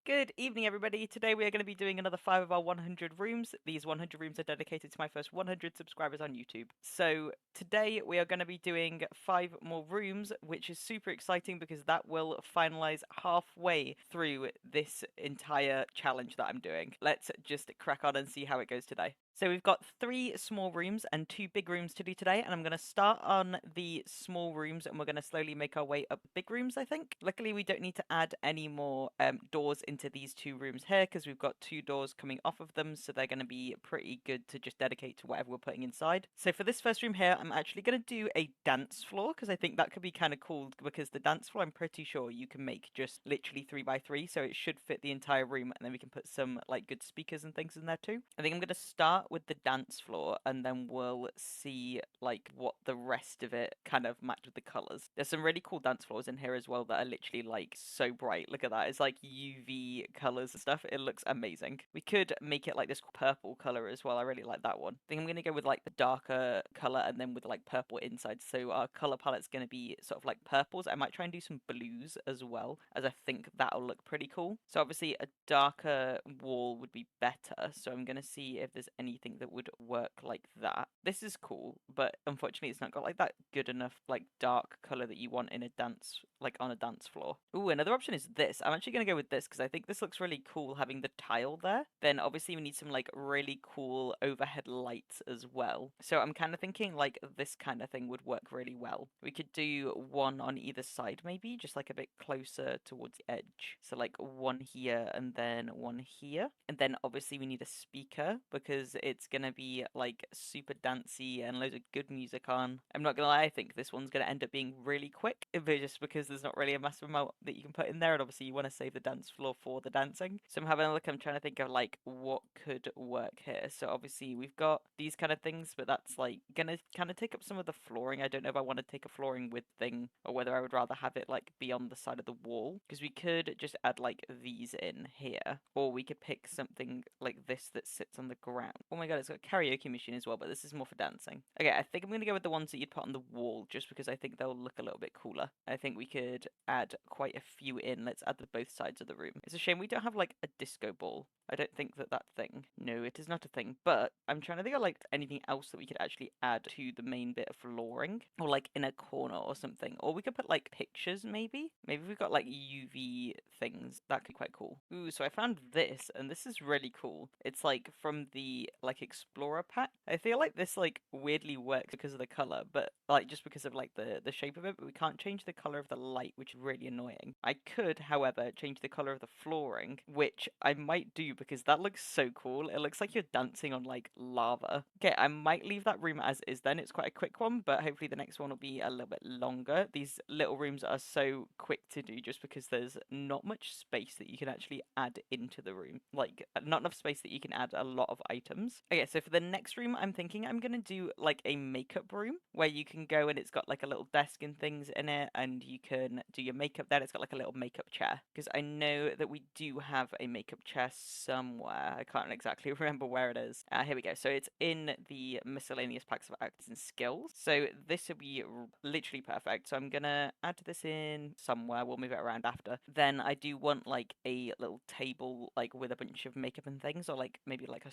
Good evening, everybody. Today we are going to be doing another 5 of our 100 rooms. These 100 rooms are dedicated to my first 100 subscribers on YouTube. So today we are going to be doing 5 more rooms, which is super exciting because that will finalize halfway through this entire challenge that I'm doing. Let's just crack on and see how it goes today. So we've got 3 small rooms and 2 big rooms to do today, and I'm going to start on the small rooms and we're going to slowly make our way up big rooms, I think. Luckily, we don't need to add any more doors into these 2 rooms here because we've got 2 doors coming off of them, so they're going to be pretty good to just dedicate to whatever we're putting inside. So for this first room here, I'm actually going to do a dance floor because I think that could be kind of cool because the dance floor, I'm pretty sure you can make just literally 3x3, so it should fit the entire room, and then we can put some like good speakers and things in there too. I think I'm going to start with the dance floor and then we'll see like what the rest of it kind of match with the colors. There's some really cool dance floors in here as well that are literally like so bright. Look at that. It's like UV colors and stuff. It looks amazing. We could make it like this purple color as well. I really like that one. I think I'm going to go with like the darker color and then with like purple inside. So our color palette's going to be sort of like purples. I might try and do some blues as well, as I think that'll look pretty cool. So obviously a darker wall would be better. So I'm going to see if there's anything that would work like that. This is cool, but unfortunately it's not got like that good enough like dark color that you want in a dance, like on a dance floor. Ooh, another option is this. I'm actually going to go with this because I think this looks really cool having the tile there. Then obviously we need some like really cool overhead lights as well. So I'm kind of thinking like this kind of thing would work really well. We could do one on either side maybe, just like a bit closer towards the edge. So like one here and then one here. And then obviously we need a speaker because it's going to be like super dancey and loads of good music on. I'm not going to lie, I think this one's going to end up being really quick, but just because there's not really a massive amount that you can put in there, and obviously you want to save the dance floor for the dancing. So I'm having a look, I'm trying to think of like what could work here. So obviously we've got these kind of things, but that's like going to kind of take up some of the flooring. I don't know if I want to take a flooring with thing or whether I would rather have it like be on the side of the wall, because we could just add like these in here, or we could pick something like this that sits on the ground. Oh my god, it's got a karaoke machine as well, but this is more for dancing. Okay, I think I'm going to go with the ones that you'd put on the wall just because I think they'll look a little bit cooler. I think we could add quite a few in. Let's add the both sides of the room. It's a shame we don't have like a disco ball. I don't think that thing. No, it is not a thing. But I'm trying to think of like anything else that we could actually add to the main bit of flooring, or like in a corner or something. Or we could put like pictures maybe. Maybe we've got like UV things. That could be quite cool. Ooh, so I found this, and this is really cool. It's like from the like Explorer pack. I feel like this like weirdly works because of the color, but like just because of like the shape of it, but we can't change the color of the light, which is really annoying. I could, however, change the color of the flooring, which I might do because that looks so cool. It looks like you're dancing on like lava. Okay, I might leave that room as is then. It's quite a quick one, but hopefully the next one will be a little bit longer. These little rooms are so quick to do just because there's not much space that you can actually add into the room. Like, not enough space that you can add a lot of items. Okay, so for the next room, I'm thinking I'm gonna do like a makeup room where you can go and it's got like a little desk and things in it, and you can do your makeup there. It's got like a little makeup chair because I know that we do have a makeup chair somewhere. I can't exactly remember where it is. Here we go. So it's in the miscellaneous packs of acts and skills. So this would be literally perfect. So I'm gonna add this in somewhere. We'll move it around after. Then I do want like a little table like with a bunch of makeup and things, or like maybe like a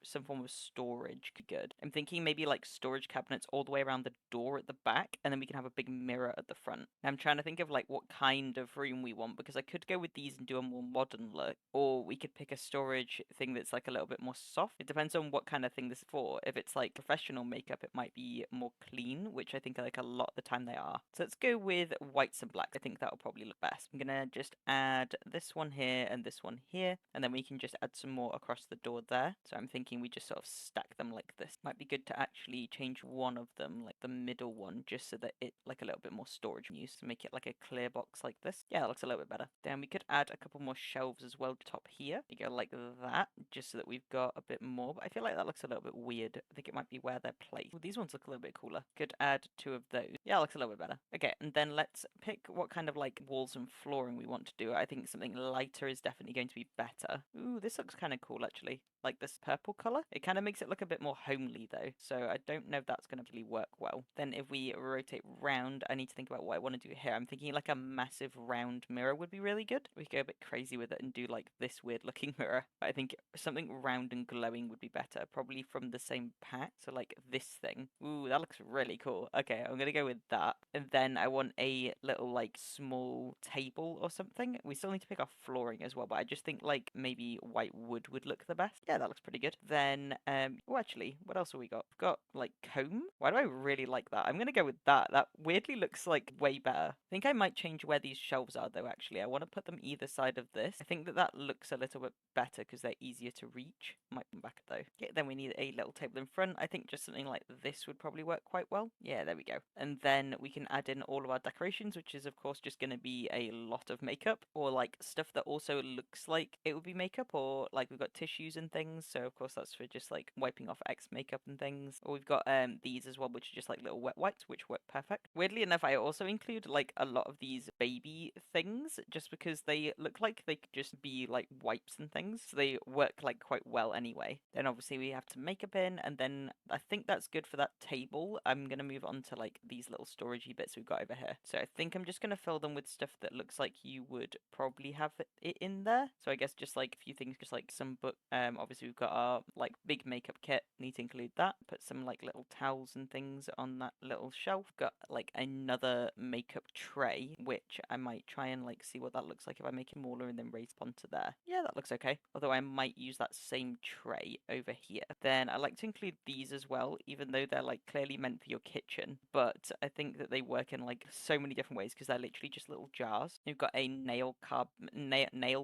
some form of storage could be good. I'm thinking maybe like storage cabinets all the way around the door at the back, and then we can have a big mirror at the front. I'm trying to think of like what kind of room we want, because I could go with these and do a more modern look, or we could pick a storage thing that's like a little bit more soft. It depends on what kind of thing this is for. If it's like professional makeup, it might be more clean, which I think like a lot of the time they are. So let's go with whites and blacks. I think that'll probably look best. I'm gonna just add this one here and this one here, and then we can just add some more across the door there. So I'm thinking we just sort of stack them like this. Might be good to actually change one of them, like the middle one, just so that it like a little bit more storage use, to make it like a clear box like this. Yeah, that looks a little bit better. Then we could add a couple more shelves as well top here. You go like that, just so that we've got a bit more, but I feel like that looks a little bit weird. I think it might be where they're placed. Well, these ones look a little bit cooler. Could add 2 of those. Yeah, it looks a little bit better. Okay, and then let's pick what kind of like walls and flooring we want to do. I think something lighter is definitely going to be better. Ooh, this looks kind of cool actually. like this purple color. It kind of makes it look a bit more homely though, so I don't know if that's going to really work well. Then if we rotate round, I need to think about what I want to do here. I'm thinking like a massive round mirror would be really good. We go a bit crazy with it and do like this weird looking mirror. But I think something round and glowing would be better, probably from the same pack. So like this thing. Ooh, that looks really cool. Okay, I'm gonna go with that. And then I want a little like small table or something. We still need to pick our flooring as well, but I just think like maybe white wood would look the best. Yeah, that looks pretty good. Then oh, actually, what else have we got? We've got like comb. Why do I really like that? I'm gonna go with that. That weirdly looks like way better. I think I might change where these shelves are though, actually. I want to put them either side of this. I think that that looks a little bit better because they're easier to reach. Might come back though. Okay, then we need a little table in front. I think just something like this would probably work quite well. Yeah, there we go. And then we can add in all of our decorations, which is of course just going to be a lot of makeup, or like stuff that also looks like it would be makeup, or like we've got tissues and things, so of course that's for just like wiping off X makeup and things. Or we've got these as well, which are just like little wet wipes, which work perfect. Weirdly enough, I also include like a lot of these baby things just because they look like they could just be like wipes and things, so they work like quite well anyway. Then obviously we have to makeup in, and then I think that's good for that table. I'm gonna move on to like these little storagey bits we've got over here. So I think I'm just gonna fill them with stuff that looks like you would probably have it in there. So I guess just like a few things, just like some book. Obviously we've got our like big makeup kit. Need to include that. Put some like little towels and things on that little shelf. Got like another makeup tray, which I might try and like see what that looks like if I make it smaller and then raise it onto there. Yeah, that looks okay. Although I might use that same tray over here. Then I like to include these as well, even though they're like clearly meant for your kitchen. But I think that they work in like so many different ways because they're literally just little jars. You've got a nail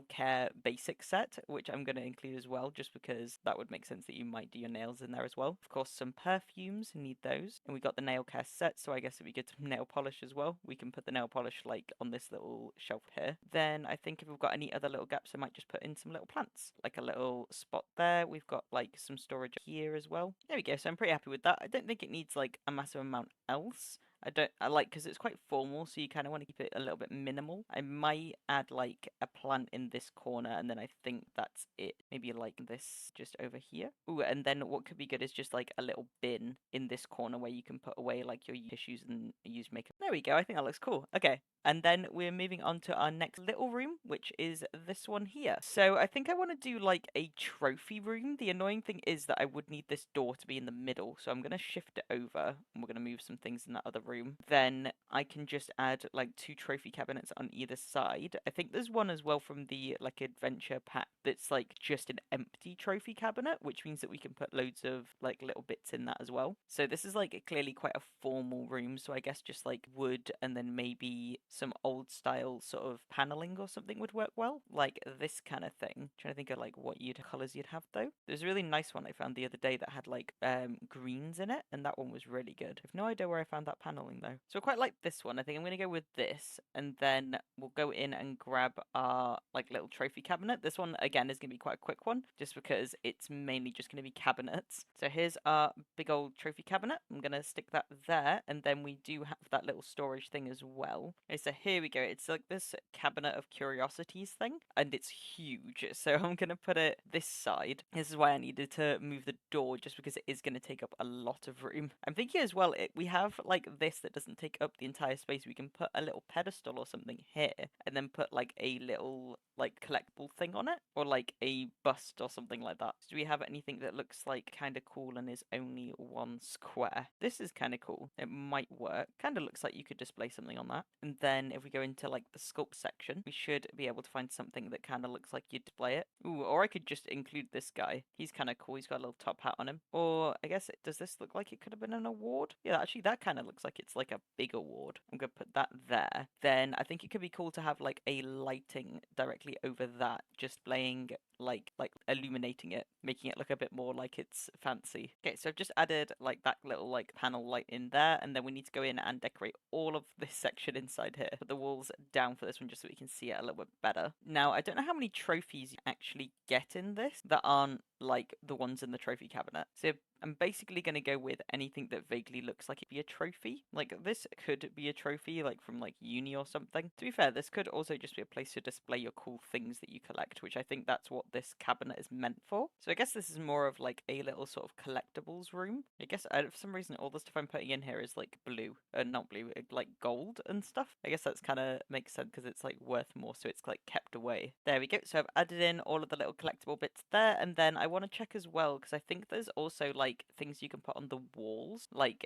care basic set, which I'm going to include as well, just because that would make sense that you might do your nails in there as well. Of course, some perfumes, need those. And we got the nail care set, so I guess if we get some nail polish as well, we can put the nail polish like on this little shelf here. Then I think if we've got any other little gaps, I might just put in some little plants, like a little spot there. We've got like some storage here as well. There we go. So I'm pretty happy with that. I don't think it needs like a massive amount else. I like because it's quite formal, so you kind of want to keep it a little bit minimal. I might add like a plant in this corner, and then I think that's it. Maybe like this just over here. Ooh, and then what could be good is just like a little bin in this corner where you can put away like your tissues and used makeup. There we go. I think that looks cool. Okay. And then we're moving on to our next little room, which is this one here. So I think I want to do like a trophy room. The annoying thing is that I would need this door to be in the middle. So I'm going to shift it over and we're going to move some things in that other room. Then I can just add like 2 trophy cabinets on either side. I think there's one as well from the like adventure pack that's like just an empty trophy cabinet, which means that we can put loads of like little bits in that as well. So this is like clearly quite a formal room. So I guess just like wood and then maybe some old style sort of paneling or something would work well, like this kind of thing. Trying to think of like what colors you'd have though. There's a really nice one I found the other day that had like greens in it, and that one was really good. I've no idea where I found that paneling though. So I quite like this one. I think I'm gonna go with this, and then we'll go in and grab our like little trophy cabinet. This one again is gonna be quite a quick one, just because it's mainly just gonna be cabinets. So here's our big old trophy cabinet. I'm gonna stick that there, and then we do have that little storage thing as well. Okay, so here we go. It's like this cabinet of curiosities thing, and it's huge. So I'm gonna put it this side. This is why I needed to move the door, just because it is gonna take up a lot of room. I'm thinking as well, we have like this that doesn't take up the entire space. We can put a little pedestal or something here, and then put like a little like collectible thing on it, or like a bust or something like that. So do we have anything that looks like kind of cool and is only 1 square? This is kind of cool. It might work. Kind of looks like you could display something on that. And then if we go into like the sculpt section, we should be able to find something that kind of looks like you'd display it. Ooh, or I could just include this guy. He's kind of cool. He's got a little top hat on him. Or I guess does this look like it could have been an award? Yeah, actually that kind of looks like it's like a big award. I'm gonna put that there. Then I think it could be cool to have like a lighting directly over that, just playing like illuminating it, making it look a bit more like it's fancy. Okay, so I've just added like that little like panel light in there, and then we need to go in and decorate all of this section inside here. Put the walls down for this one just so we can see it a little bit better. Now, I don't know how many trophies you actually get in this that aren't like the ones in the trophy cabinet. So I'm basically going to go with anything that vaguely looks like it'd be a trophy. Like this could be a trophy like from like uni or something. To be fair, this could also just be a place to display your cool things that you collect, which I think that's what this cabinet is meant for. So I guess this is more of like a little sort of collectibles room. I guess for some reason all the stuff I'm putting in here is like blue, not blue, like gold and stuff. I guess that's kind of makes sense because it's like worth more, so it's like kept away. There we go. So I've added in all of the little collectible bits there, and then I want to check as well because I think there's also like things you can put on the walls, like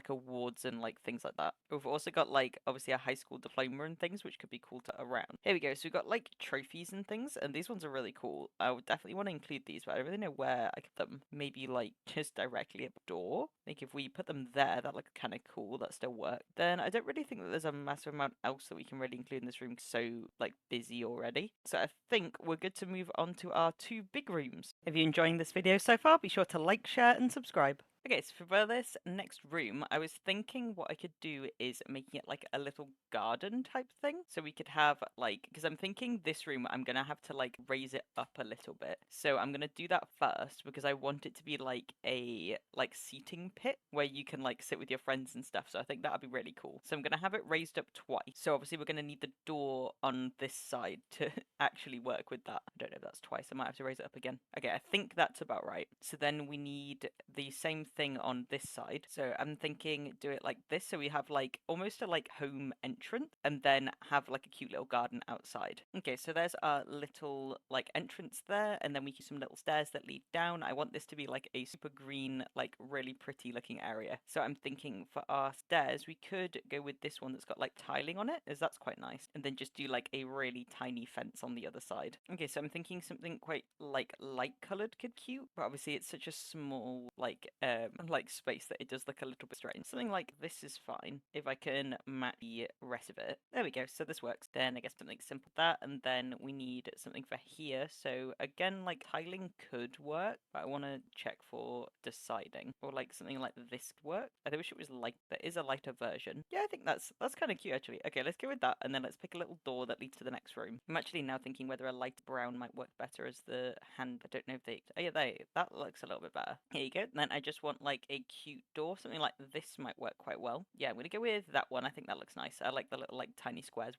awards and like things like that. We've also got like obviously a high school diploma and things, which could be cool to around. Here we go. So we've got like trophies and things, and these ones are really cool. I would definitely want to include these, but I don't really know where I could put them. Maybe like just directly at the door. Like if we put them there, that looks kind of cool. That still work. Then I don't really think that there's a massive amount else that we can really include in this room. So like busy already. So I think we're good to move on to our 2 big rooms. If you're enjoying this video so far, be sure to like, share, and subscribe. Okay, so for this next room, I was thinking what I could do is making it like a little garden type thing. So we could have like, because I'm thinking this room, I'm going to have to like raise it up a little bit. So I'm going to do that first because I want it to be like a like seating pit where you can like sit with your friends and stuff. So I think that'd be really cool. So I'm going to have it raised up twice. So obviously we're going to need the door on this side to actually work with that. I don't know if that's twice. I might have to raise it up again. Okay, I think that's about right. So then we need the same thing on this side. So I'm thinking do it like this. So we have like almost a like home entrance and then have like a cute little garden outside. Okay, so there's our little like entrance there, and then we have some little stairs that lead down. I want this to be like a super green, like really pretty looking area. So I'm thinking for our stairs, we could go with this one that's got like tiling on it, as that's quite nice. And then just do like a really tiny fence on the other side. Okay, so I'm thinking something quite like light colored could cute, but obviously it's such a small like space that it does look a little bit strange. Something like this is fine if I can match the rest of it. There we go, so this works. Then I guess something simple like that, and then we need something for here. So again, like tiling could work, but I want to check for deciding. Or like something like this could work. I wish it was like there is a lighter version. Yeah, I think that's kind of cute actually. Okay, let's go with that, and then let's pick a little door that leads to the next room. I'm actually now thinking whether a light brown might work better as the hand. I don't know if they. Oh yeah, that looks a little bit better. Here you go. Then I just want like a cute door. Something like this might work quite well. Yeah, I'm gonna go with that one. I think that looks nice. I like the little like tiny squares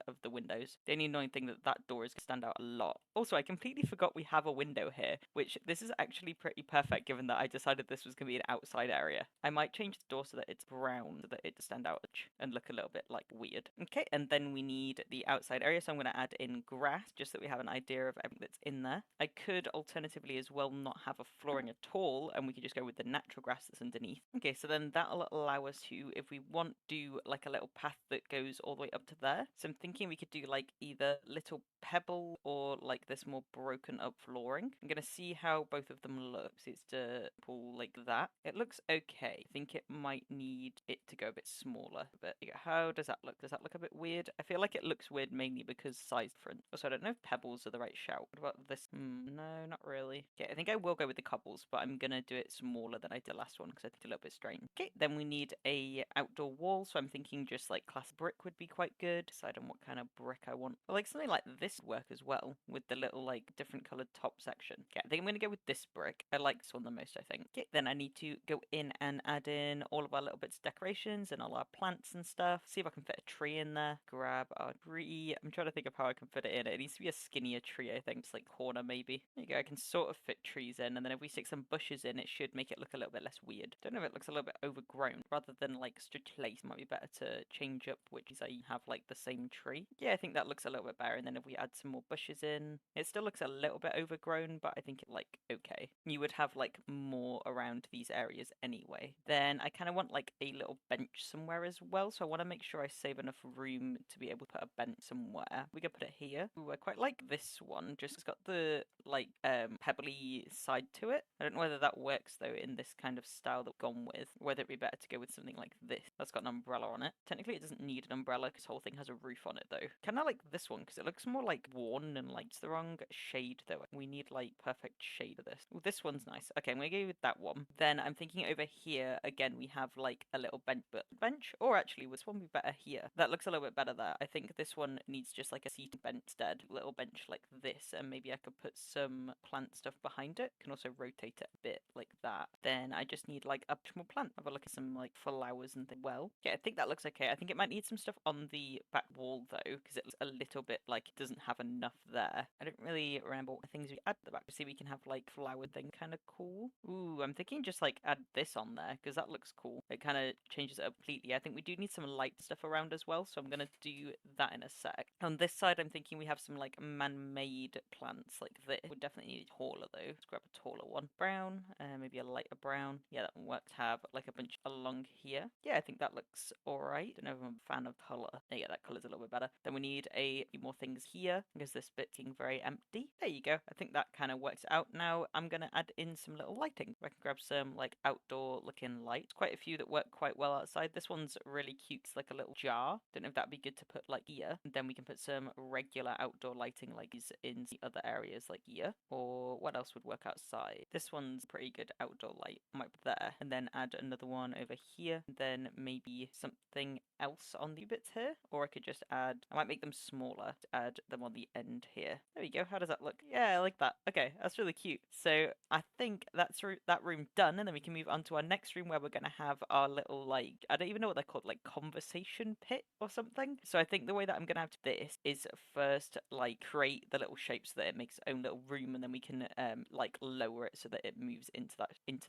of the windows. The only annoying thing that door is gonna stand out a lot. Also, I completely forgot we have a window here, which this is actually pretty perfect given that I decided this was gonna be an outside area. I might change the door so that it's brown so that it stand out and look a little bit like weird. Okay, and then we need the outside area, so I'm gonna add in grass just so that we have an idea of everything that's in there. I could alternatively as well not have a flooring at all, and we could just go with the natural grass that's underneath. Okay, so then that'll allow us to, if we want, do like a little path that goes all the way up to there. So I'm thinking we could do like either little pebble or like this more broken up flooring. I'm gonna see how both of them look. So it's to pull like that. It looks okay. I think it might need it to go a bit smaller. But how does that look? Does that look a bit weird? I feel like it looks weird mainly because size different. Also, I don't know if pebbles are the right shout. What about this? No, not really. Okay, I think I will go with the cobbles, but I'm gonna do it smaller than I did last one because I think it's a little bit strange. Okay, then we need a outdoor wall, so I'm thinking just like class brick would be quite good. Decide on what kind of brick I want. But like something like this would work as well with the little like different colored top section. Okay, I think I'm gonna go with this brick. I like this one the most, I think. Okay, then I need to go in and add in all of our little bits of decorations and all our plants and stuff. See if I can fit a tree in there. Grab our tree. I'm trying to think of how I can fit it in. It needs to be a skinnier tree, I think. Just like corner maybe. There you go. I can sort of fit trees in, and then if we stick some bushes in, it should make it look a little bit less weird. Don't know if it looks a little bit overgrown. Rather than like strict place, might be better to change up which is I have like the same tree. Yeah, I think that looks a little bit better. And then if we add some more bushes in, it still looks a little bit overgrown, but I think it like okay. You would have like more around these areas anyway. Then I kind of want like a little bench somewhere as well, so I want to make sure I save enough room to be able to put a bench somewhere. We could put it here. Ooh, I quite like this one. Just it's got the like pebbly side to it. I don't know whether that works though in this this kind of style that we've gone with, whether it'd be better to go with something like this. That's got an umbrella on it. Technically, it doesn't need an umbrella because the whole thing has a roof on it, though. Kind of like this one because it looks more like worn and like it's the wrong shade, though. We need like perfect shade of this. Well, this one's nice. Okay, I'm gonna go with that one. Then I'm thinking over here again. We have like a little bench, or actually, this one would be better here. That looks a little bit better there. I think this one needs just like a seated bench instead, little bench like this, and maybe I could put some plant stuff behind it. Can also rotate it a bit like that. Then I just need like a more plant. Have a look at some like flowers and things. Well, yeah, I think that looks okay. I think it might need some stuff on the back wall though, because it looks a little bit like it doesn't have enough there. I don't really remember what things we add to the back. See, we can have like flower thing, kind of cool. Ooh, I'm thinking just like add this on there because that looks cool. It kind of changes it up completely. I think we do need some light stuff around as well, so I'm gonna do that in a sec. On this side, I'm thinking we have some like man-made plants like this. We definitely need a taller though. Let's grab a taller one. Brown, maybe a lighter brown. Yeah, that one works. Have like a bunch along here. Yeah, I think that looks alright. Don't know if I'm a fan of color. Yeah, that color's a little bit better. Then we need a few more things here because this bit's getting very empty. There you go. I think that kind of works out. Now I'm gonna add in some little lighting. I can grab some like outdoor looking lights. Quite a few that work quite well outside. This one's really cute. It's like a little jar. Don't know if that'd be good to put like here. And then we can put some regular outdoor lighting like these in the other areas like here. Or what else would work outside? This one's pretty good outdoor light. Might put there. And then add another one over here. And then maybe something else on the bits here. Or I could just add, I might make them smaller to add them on the end here. There we go. How does that look? Yeah, I like that. Okay, that's really cute. So I think that's that room done. And then we can move on to our next room where we're going to have our little like, I don't even know what they're called, like conversation pit or something. So I think the way that I'm going to have to do this is first like create the little shape so that it makes its own little room, and then we can like lower it so that it moves into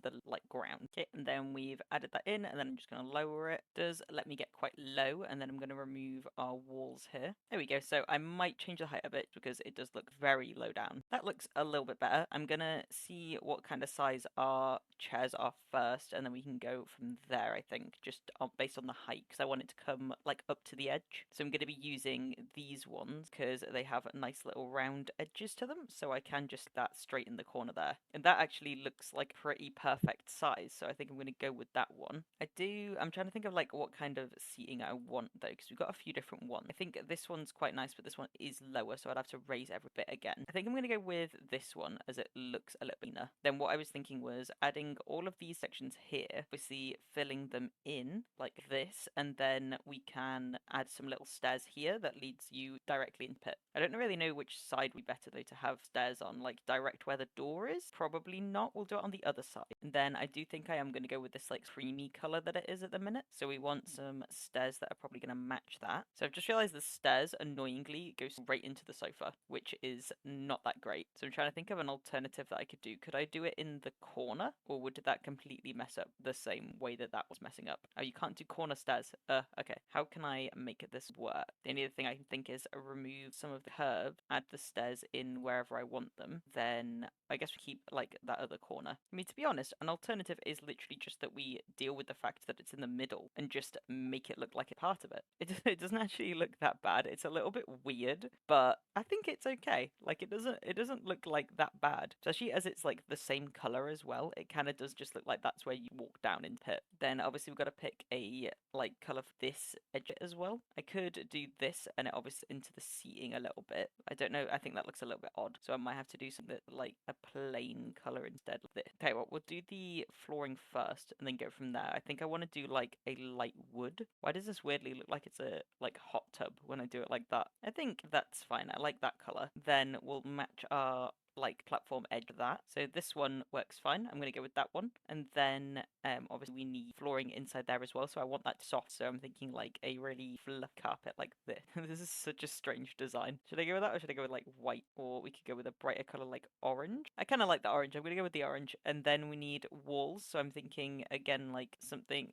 the like ground. Okay, and then we've added that in, and then I'm just going to lower it. It does let me get quite low, and then I'm going to remove our walls here. There we go. So I might change the height a bit because it does look very low down. That looks a little bit better. I'm going to see what kind of size our chairs are first, and then we can go from there, I think, just based on the height, because I want it to come like up to the edge. So I'm going to be using these ones because they have nice little round edges to them, so I can just that straight in the corner there. And that actually looks like pretty perfect size, so I think I'm going to go with that one. I'm trying to think of like what kind of seating I want though, because we've got a few different ones. I think this one's quite nice, but this one is lower, so I'd have to raise every bit again. I think I'm going to go with this one as it looks a little cleaner. Then what I was thinking was adding all of these sections here, obviously filling them in like this, and then we can add some little stairs here that leads you directly into the pit. I don't really know which side would be better though to have stairs on, like direct where the door is. Probably not. We'll do it on the other side. And then I do think I am going to go with this like creamy color that it is at the minute. So we want some stairs that are probably going to match that. So I've just realized the stairs annoyingly go right into the sofa, which is not that great. So I'm trying to think of an alternative that I could do. Could I do it in the corner, or would that completely mess up the same way that was messing up? Oh, you can't do corner stairs. Okay. How can I make this work? The only other thing I can think is remove some of the curve, add the stairs in wherever I want them. Then I guess we keep like that other corner. I mean, to be honest, an alternative is literally just that we deal with the fact that it's in the middle and just make it look like a part of it. It doesn't actually look that bad. It's a little bit weird, but I think it's okay. Like it doesn't look like that bad. Especially as it's like the same color as well. It kind of does just look like that's where you walk down in pit. Then obviously we've got to pick a like color for this edge as well. I could do this and it obviously into the seating a little bit. I don't know. I think that looks a little bit odd. So I might have to do something like a plain color instead of this. Okay, well, we'll do the flooring first and then go from there. I think I want to do like a light wood. Why does this weirdly look like it's a like hot tub when I do it like that? I think that's fine. I like that color. Then we'll match our like platform edge of that. So this one works fine. I'm going to go with that one. And then obviously we need flooring inside there as well. So I want that soft. So I'm thinking like a really fluff carpet like this. This is such a strange design. Should I go with that, or should I go with like white? Or we could go with a brighter color like orange. I kind of like the orange. I'm going to go with the orange. And then we need walls. So I'm thinking again like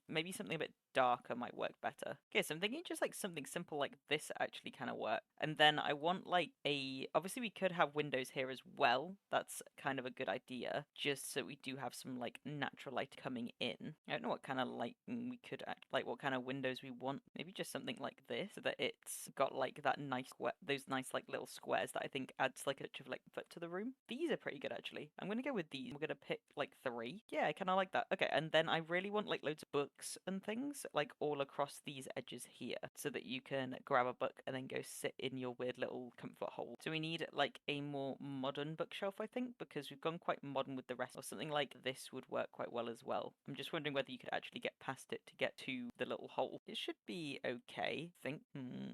maybe something a bit darker might work better. Okay, so I'm thinking just like something simple like this actually kind of work. And then I want like obviously we could have windows here as well. That's kind of a good idea, just so we do have some like natural light coming in. I don't know what kind of lighting we could like what kind of windows we want. Maybe just something like this, so that it's got like that nice those nice like little squares that I think adds like a touch of like foot to the room. These are pretty good actually. I'm gonna go with these. We're gonna pick like 3. Yeah, I kind of like that. Okay, and then I really want like loads of books and things like all across these edges here, so that you can grab a book and then go sit in your weird little comfort hole. So we need like a more modern bookshelf, I think, because we've gone quite modern with the rest. Or something like this would work quite well as well. I'm just wondering whether you could actually get past it to get to the little hole. It should be okay, I think.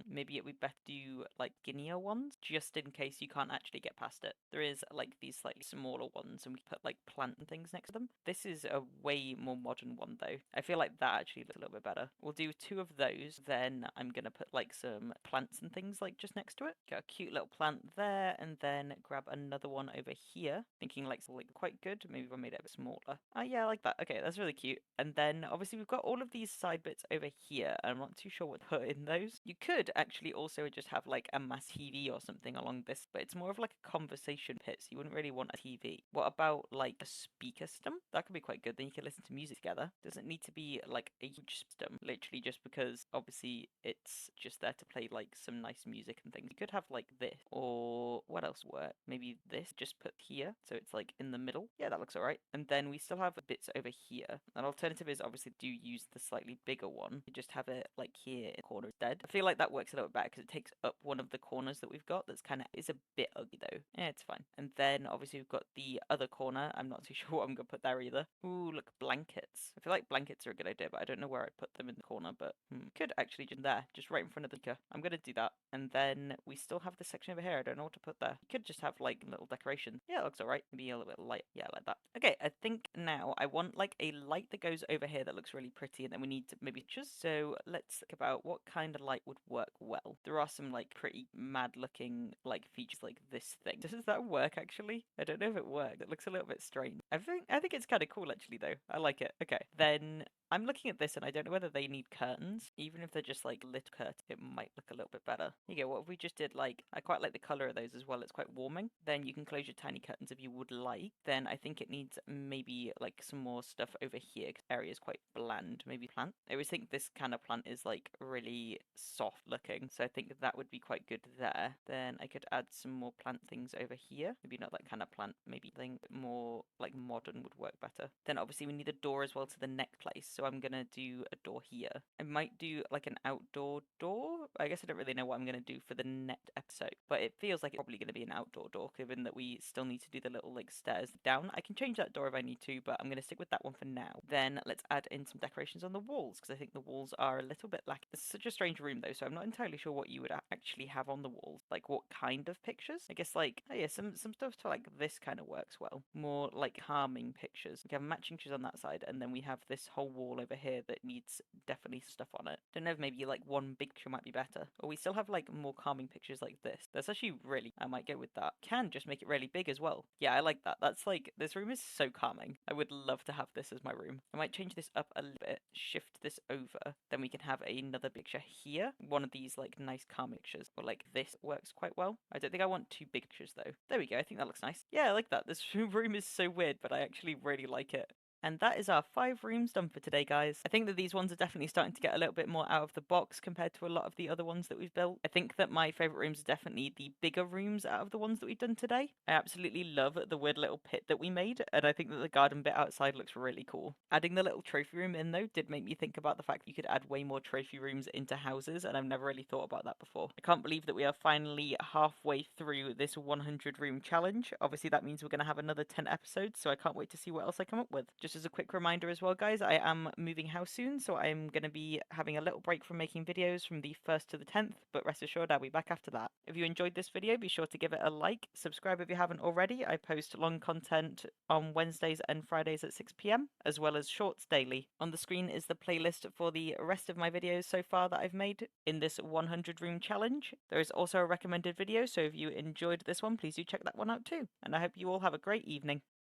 Maybe it would better do like skinnier ones, just in case you can't actually get past it. There is like these slightly smaller ones, and we put like plant and things next to them. This is a way more modern one though. I feel like that actually looks a little bit better. We'll do 2 of those, then I'm gonna put like some plants and things like just next to it. Got a cute little plant there, and then grab another one over here, thinking like quite good. Maybe if I made it a bit smaller. Oh yeah, I like that. Okay, that's really cute. And then obviously we've got all of these side bits over here. I'm not too sure what to put in those. You could actually also just have like a mass TV or something along this, but it's more of like a conversation pit, so you wouldn't really want a TV. What about like a speaker system? That could be quite good. Then you can listen to music together. Doesn't need to be like a huge system, literally just because obviously it's just there to play like some nice music and things. You could have like this, or what else work? Maybe this, just put here, so it's like in the middle. Yeah, that looks alright. And then we still have bits over here. An alternative is obviously do use the slightly bigger one. You just have it like here in the corner instead. I feel like that works a little better because it takes up one of the corners that we've got. That's kind of, it's a bit ugly though. Yeah, it's fine. And then obviously we've got the other corner. I'm not too sure what I'm gonna put there either. Ooh, look, blankets. I feel like blankets are a good idea, but I don't know where I'd put them in the corner. But could actually just there, just right in front of the speaker. I'm gonna do that. And then we still have this section over here. I don't know what to put there. You could just have like little decoration. Yeah, it looks alright. Maybe a little bit light. Yeah, like that. Okay, I think now I want like a light that goes over here that looks really pretty, and then we need to maybe just, so let's think about what kind of light would work well. There are some like pretty mad looking like features like this thing. Does that work actually? I don't know if it worked. It looks a little bit strange. I think it's kind of cool actually though. I like it. Okay, then I'm looking at this and I don't know whether they need curtains. Even if they're just like lit curtains, it might look a little bit better. Here you go. What if we just did like, I quite like the color of those as well. It's quite warming. Then you can close your tiny curtains if you would like. Then I think it needs maybe like some more stuff over here because the area is quite bland. Maybe plant. I always think this kind of plant is like really soft looking. So I think that would be quite good there. Then I could add some more plant things over here. Maybe not that kind of plant. Maybe something more like modern would work better. Then obviously we need a door as well to the next place. So I'm gonna do a door here. I might do like an outdoor door. I guess I don't really know what I'm gonna do for the next episode, but it feels like it's probably gonna be an outdoor door given that we still need to do the little like stairs down. I can change that door if I need to, but I'm gonna stick with that one for now. Then let's add in some decorations on the walls because I think the walls are a little bit lacking. It's such a strange room though, so I'm not entirely sure what you would actually have on the walls. Like what kind of pictures? I guess like, oh yeah, some stuff to like this kind of works well. More like calming pictures. We have matching pictures on that side, and then we have this whole wall over here that needs definitely stuff on it. Don't know if maybe like one big picture might be better. Or we still have like more calming pictures like this. That's actually really, I might go with that. Can just make it really big as well. Yeah, I like that. That's like, this room is so calming. I would love to have this as my room. I might change this up a little bit, shift this over. Then we can have another picture here. One of these like nice calm pictures. Or like this works quite well. I don't think I want 2 big pictures though. There we go. I think that looks nice. Yeah, I like that. This room is so weird, but I actually really like it. And that is our 5 rooms done for today, guys. I think that these ones are definitely starting to get a little bit more out of the box compared to a lot of the other ones that we've built. I think that my favourite rooms are definitely the bigger rooms out of the ones that we've done today. I absolutely love the weird little pit that we made, and I think that the garden bit outside looks really cool. Adding the little trophy room in, though, did make me think about the fact that you could add way more trophy rooms into houses, and I've never really thought about that before. I can't believe that we are finally halfway through this 100 room challenge. Obviously, that means we're going to have another 10 episodes, so I can't wait to see what else I come up with. Just as a quick reminder as well, guys, I am moving house soon, so I'm going to be having a little break from making videos from the 1st to the 10th, but rest assured I'll be back after that. If you enjoyed this video, be sure to give it a like, subscribe if you haven't already. I post long content on Wednesdays and Fridays at 6 p.m, as well as shorts daily. On the screen is the playlist for the rest of my videos so far that I've made in this 100 room challenge. There is also a recommended video, so if you enjoyed this one, please do check that one out too. And I hope you all have a great evening.